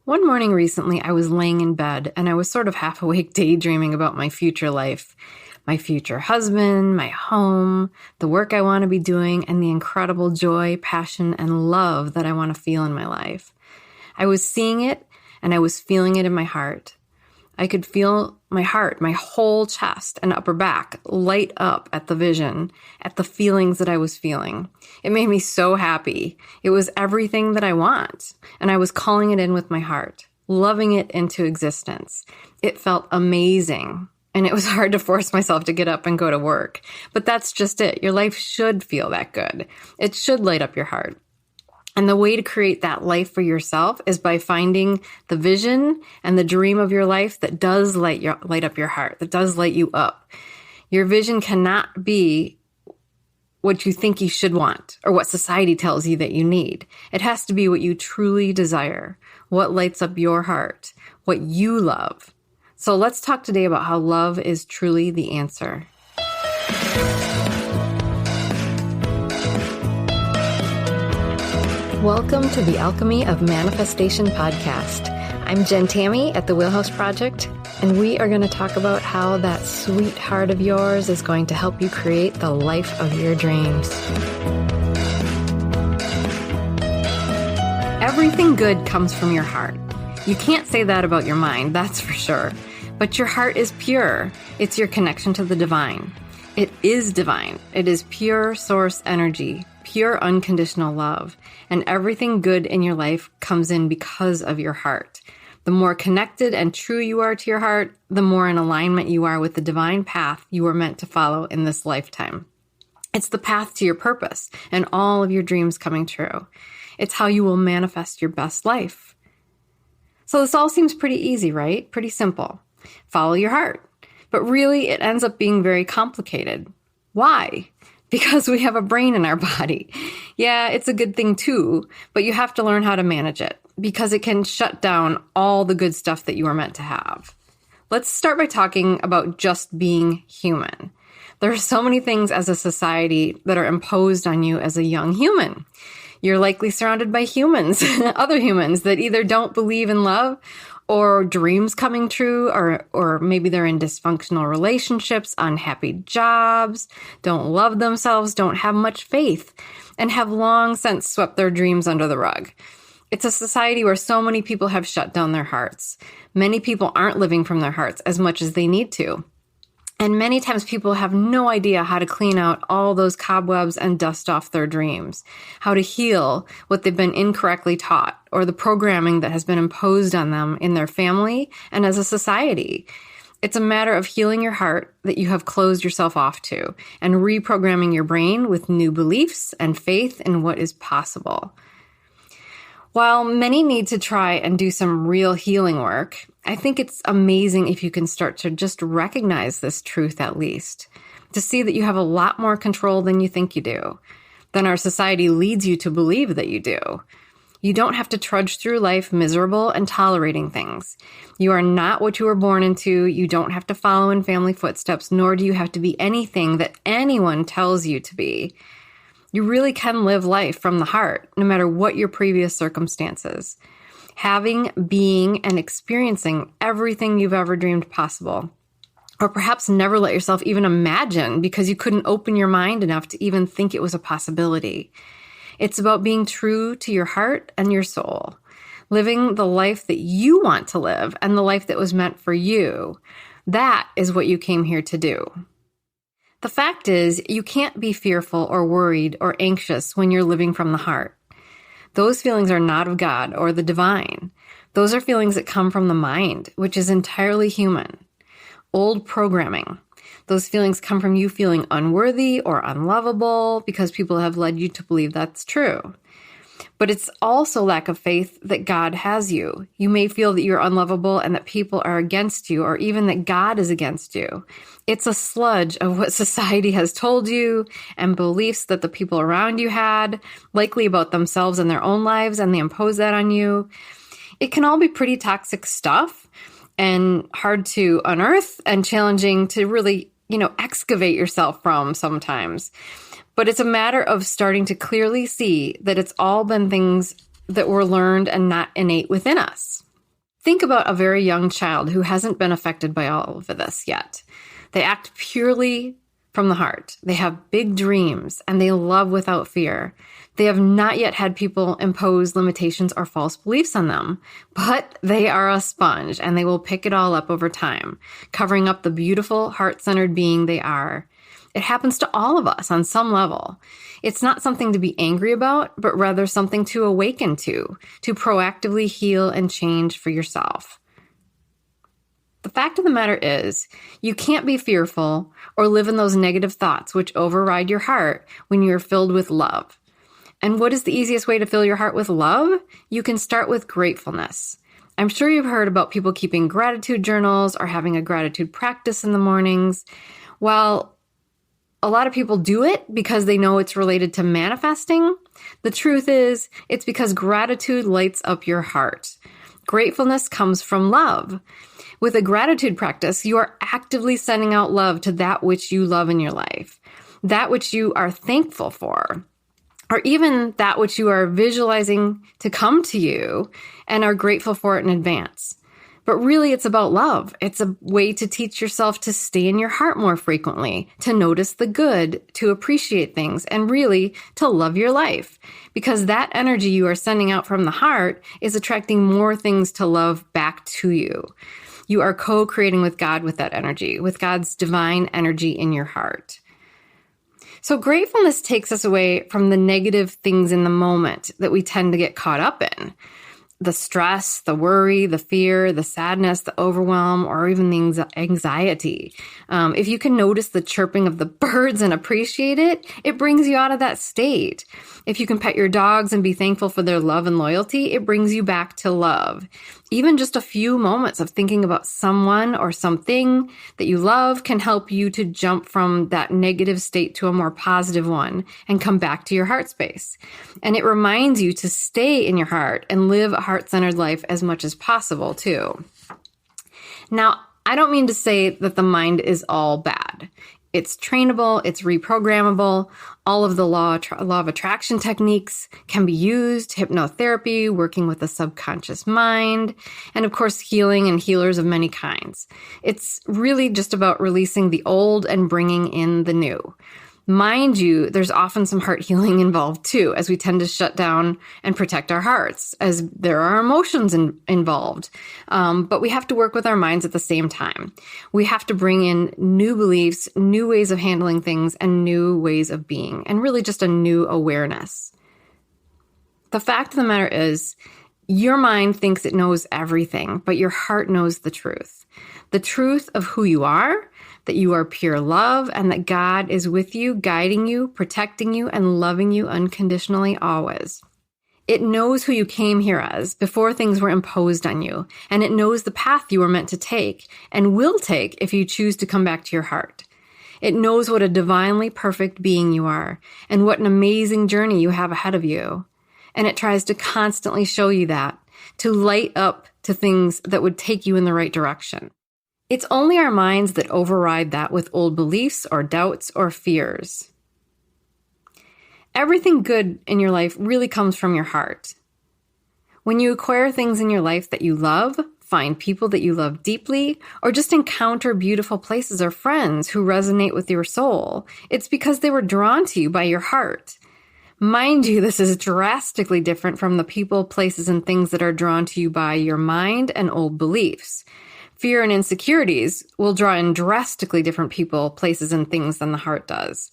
One morning recently, I was laying in bed and I was sort of half awake daydreaming about my future life, my future husband, my home, the work I want to be doing, and the incredible joy, passion, and love that I want to feel in my life. I was seeing it and I was feeling it in my heart. I could feel my heart, my whole chest and upper back light up at the vision, at the feelings that I was feeling. It made me so happy. It was everything that I want. And I was calling it in with my heart, loving it into existence. It felt amazing. And it was hard to force myself to get up and go to work. But that's just it. Your life should feel that good. It should light up your heart. And the way to create that life for yourself is by finding the vision and the dream of your life that does light up your heart, that does light you up. Your vision cannot be what you think you should want or what society tells you that you need. It has to be what you truly desire, what lights up your heart, what you love. So let's talk today about how love is truly the answer. Welcome to the Alchemy of Manifestation podcast. I'm Jen Tammy at the Wheelhouse Project, and we are going to talk about how that sweet heart of yours is going to help you create the life of your dreams. Everything good comes from your heart. You can't say that about your mind, that's for sure. But your heart is pure. It's your connection to the divine. It is divine. It is pure source energy, pure unconditional love. And everything good in your life comes in because of your heart. The more connected and true you are to your heart, the more in alignment you are with the divine path you were meant to follow in this lifetime. It's the path to your purpose and all of your dreams coming true. It's how you will manifest your best life. So this all seems pretty easy, right? Pretty simple. Follow your heart. But really, it ends up being very complicated. Why? Because we have a brain in our body. Yeah, it's a good thing too, but you have to learn how to manage it because it can shut down all the good stuff that you are meant to have. Let's start by talking about just being human. There are so many things as a society that are imposed on you as a young human. You're likely surrounded by humans, other humans that either don't believe in love or dreams coming true, or maybe they're in dysfunctional relationships, unhappy jobs, don't love themselves, don't have much faith, and have long since swept their dreams under the rug. It's a society where so many people have shut down their hearts. Many people aren't living from their hearts as much as they need to. And many times people have no idea how to clean out all those cobwebs and dust off their dreams, how to heal what they've been incorrectly taught or the programming that has been imposed on them in their family and as a society. It's a matter of healing your heart that you have closed yourself off to and reprogramming your brain with new beliefs and faith in what is possible. While many need to try and do some real healing work, I think it's amazing if you can start to just recognize this truth at least, to see that you have a lot more control than you think you do, than our society leads you to believe that you do. You don't have to trudge through life miserable and tolerating things. You are not what you were born into. You don't have to follow in family footsteps, nor do you have to be anything that anyone tells you to be. You really can live life from the heart, no matter what your previous circumstances. Having, being, and experiencing everything you've ever dreamed possible. Or perhaps never let yourself even imagine because you couldn't open your mind enough to even think it was a possibility. It's about being true to your heart and your soul. Living the life that you want to live and the life that was meant for you. That is what you came here to do. The fact is, you can't be fearful or worried or anxious when you're living from the heart. Those feelings are not of God or the divine. Those are feelings that come from the mind, which is entirely human. Old programming. Those feelings come from you feeling unworthy or unlovable because people have led you to believe that's true. But it's also lack of faith that God has you. You may feel that you're unlovable and that people are against you, or even that God is against you. It's a sludge of what society has told you and beliefs that the people around you had, likely about themselves and their own lives, and they impose that on you. It can all be pretty toxic stuff and hard to unearth and challenging to really, excavate yourself from sometimes. But it's a matter of starting to clearly see that it's all been things that were learned and not innate within us. Think about a very young child who hasn't been affected by all of this yet. They act purely from the heart. They have big dreams and they love without fear. They have not yet had people impose limitations or false beliefs on them, but they are a sponge and they will pick it all up over time, covering up the beautiful, heart-centered being they are. It happens to all of us on some level. It's not something to be angry about, but rather something to awaken to proactively heal and change for yourself. The fact of the matter is, you can't be fearful or live in those negative thoughts which override your heart when you're filled with love. And what is the easiest way to fill your heart with love? You can start with gratefulness. I'm sure you've heard about people keeping gratitude journals or having a gratitude practice in the mornings. Well, a lot of people do it because they know it's related to manifesting. The truth is, it's because gratitude lights up your heart. Gratefulness comes from love. With a gratitude practice, you are actively sending out love to that which you love in your life, that which you are thankful for, or even that which you are visualizing to come to you and are grateful for it in advance. But really, it's about love. It's a way to teach yourself to stay in your heart more frequently, to notice the good, to appreciate things, and really to love your life. Because that energy you are sending out from the heart is attracting more things to love back to you. You are co-creating with God with that energy, with God's divine energy in your heart. So gratefulness takes us away from the negative things in the moment that we tend to get caught up in. The stress, the worry, the fear, the sadness, the overwhelm, or even the anxiety. If you can notice the chirping of the birds and appreciate it, it brings you out of that state. If you can pet your dogs and be thankful for their love and loyalty, it brings you back to love. Even just a few moments of thinking about someone or something that you love can help you to jump from that negative state to a more positive one and come back to your heart space. And it reminds you to stay in your heart and live a heart-centered life as much as possible, too. Now, I don't mean to say that the mind is all bad. It's trainable, it's reprogrammable. All of the law of attraction techniques can be used, hypnotherapy, working with the subconscious mind, and of course, healing and healers of many kinds. It's really just about releasing the old and bringing in the new. Mind you, there's often some heart healing involved too, as we tend to shut down and protect our hearts, as there are emotions involved. But we have to work with our minds at the same time. We have to bring in new beliefs, new ways of handling things, and new ways of being, and really just a new awareness. The fact of the matter is, your mind thinks it knows everything, but your heart knows the truth. The truth of who you are, that you are pure love, and that God is with you, guiding you, protecting you, and loving you unconditionally always. It knows who you came here as before things were imposed on you, and it knows the path you were meant to take and will take if you choose to come back to your heart. It knows what a divinely perfect being you are and what an amazing journey you have ahead of you. And it tries to constantly show you that, to light up to things that would take you in the right direction. It's only our minds that override that with old beliefs or doubts or fears. Everything good in your life really comes from your heart. When you acquire things in your life that you love, find people that you love deeply, or just encounter beautiful places or friends who resonate with your soul, it's because they were drawn to you by your heart. Mind you, this is drastically different from the people, places, and things that are drawn to you by your mind and old beliefs. Fear and insecurities will draw in drastically different people, places, and things than the heart does.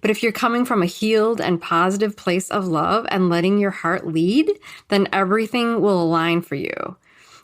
But if you're coming from a healed and positive place of love and letting your heart lead, then everything will align for you.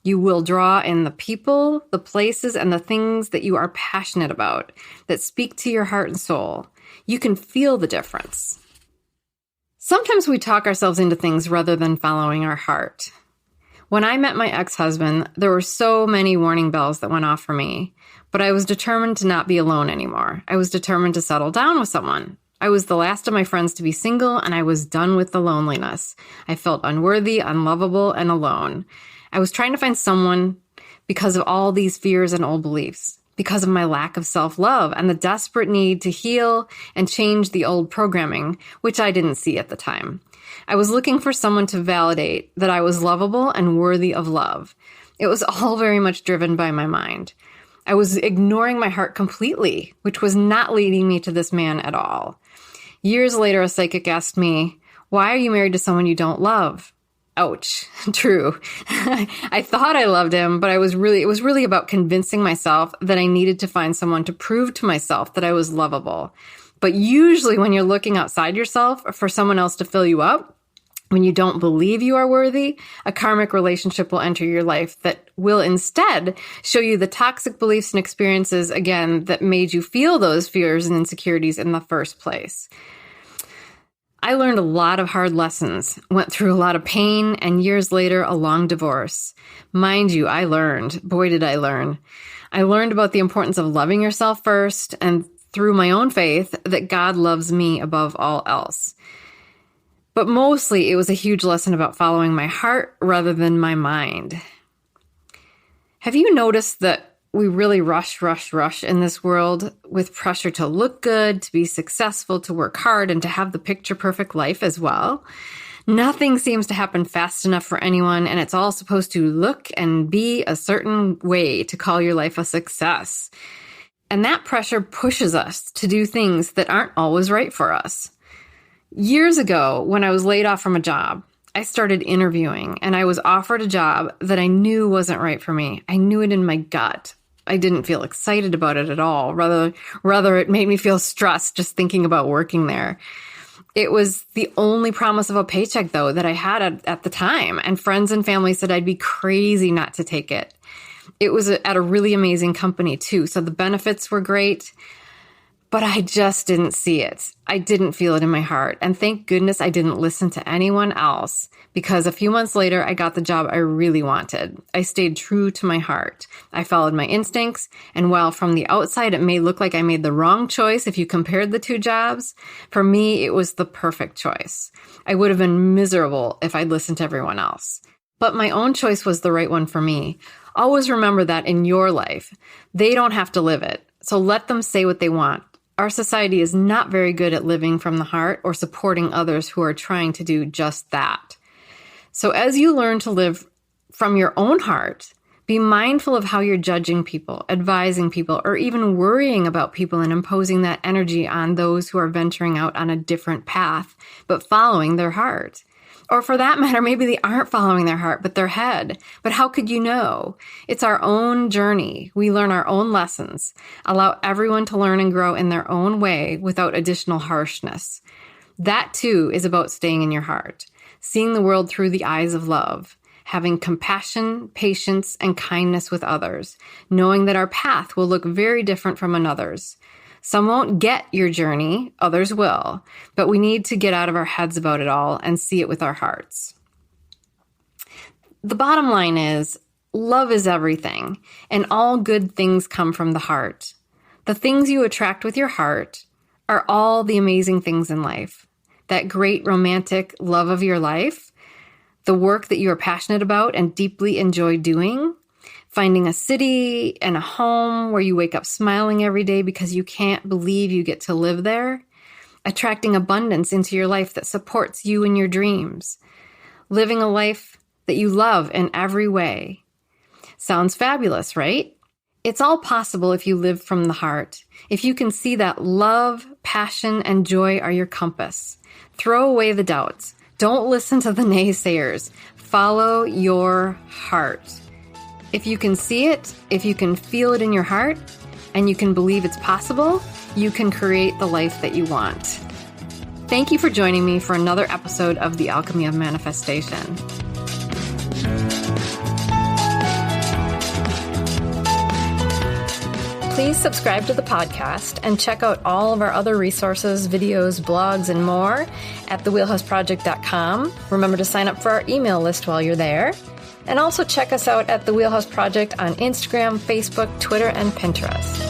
You will draw in the people, the places, and the things that you are passionate about, that speak to your heart and soul. You can feel the difference. Sometimes we talk ourselves into things rather than following our heart. When I met my ex-husband, there were so many warning bells that went off for me, but I was determined to not be alone anymore. I was determined to settle down with someone. I was the last of my friends to be single, and I was done with the loneliness. I felt unworthy, unlovable, and alone. I was trying to find someone because of all these fears and old beliefs, because of my lack of self-love and the desperate need to heal and change the old programming, which I didn't see at the time. I was looking for someone to validate that I was lovable and worthy of love. It was all very much driven by my mind. I was ignoring my heart completely, which was not leading me to this man at all. Years later, a psychic asked me, "Why are you married to someone you don't love?" Ouch. True. I thought I loved him, but it was really about convincing myself that I needed to find someone to prove to myself that I was lovable. But usually when you're looking outside yourself for someone else to fill you up, when you don't believe you are worthy, a karmic relationship will enter your life that will instead show you the toxic beliefs and experiences, again, that made you feel those fears and insecurities in the first place. I learned a lot of hard lessons, went through a lot of pain, and years later, a long divorce. Mind you, I learned. Boy, did I learn. I learned about the importance of loving yourself first, and through my own faith, that God loves me above all else. But mostly, it was a huge lesson about following my heart rather than my mind. Have you noticed that we really rush in this world with pressure to look good, to be successful, to work hard, and to have the picture-perfect life as well? Nothing seems to happen fast enough for anyone, and it's all supposed to look and be a certain way to call your life a success. And that pressure pushes us to do things that aren't always right for us. Years ago, when I was laid off from a job, I started interviewing, and I was offered a job that I knew wasn't right for me. I knew it in my gut. I didn't feel excited about it at all. Rather, it made me feel stressed just thinking about working there. It was the only promise of a paycheck, though, that I had at the time, and friends and family said I'd be crazy not to take it. It was at a really amazing company, too, so the benefits were great, but I just didn't see it. I didn't feel it in my heart, and thank goodness I didn't listen to anyone else, because a few months later, I got the job I really wanted. I stayed true to my heart. I followed my instincts, and while from the outside it may look like I made the wrong choice if you compared the two jobs, for me, it was the perfect choice. I would have been miserable if I'd listened to everyone else. But my own choice was the right one for me. Always remember that in your life. They don't have to live it, so let them say what they want. Our society is not very good at living from the heart or supporting others who are trying to do just that. So as you learn to live from your own heart, be mindful of how you're judging people, advising people, or even worrying about people and imposing that energy on those who are venturing out on a different path, but following their heart. Or for that matter, maybe they aren't following their heart, but their head. But how could you know? It's our own journey. We learn our own lessons. Allow everyone to learn and grow in their own way without additional harshness. That too is about staying in your heart, seeing the world through the eyes of love, having compassion, patience, and kindness with others, knowing that our path will look very different from another's. Some won't get your journey, others will, but we need to get out of our heads about it all and see it with our hearts. The bottom line is, love is everything, and all good things come from the heart. The things you attract with your heart are all the amazing things in life. That great romantic love of your life, the work that you are passionate about and deeply enjoy doing, finding a city and a home where you wake up smiling every day because you can't believe you get to live there, attracting abundance into your life that supports you and your dreams, living a life that you love in every way. Sounds fabulous, right? It's all possible if you live from the heart, if you can see that love, passion, and joy are your compass. Throw away the doubts. Don't listen to the naysayers. Follow your heart. If you can see it, if you can feel it in your heart, and you can believe it's possible, you can create the life that you want. Thank you for joining me for another episode of the Alchemy of Manifestation. Please subscribe to the podcast and check out all of our other resources, videos, blogs, and more at thewheelhouseproject.com. Remember to sign up for our email list while you're there. And also check us out at The Wheelhouse Project on Instagram, Facebook, Twitter, and Pinterest.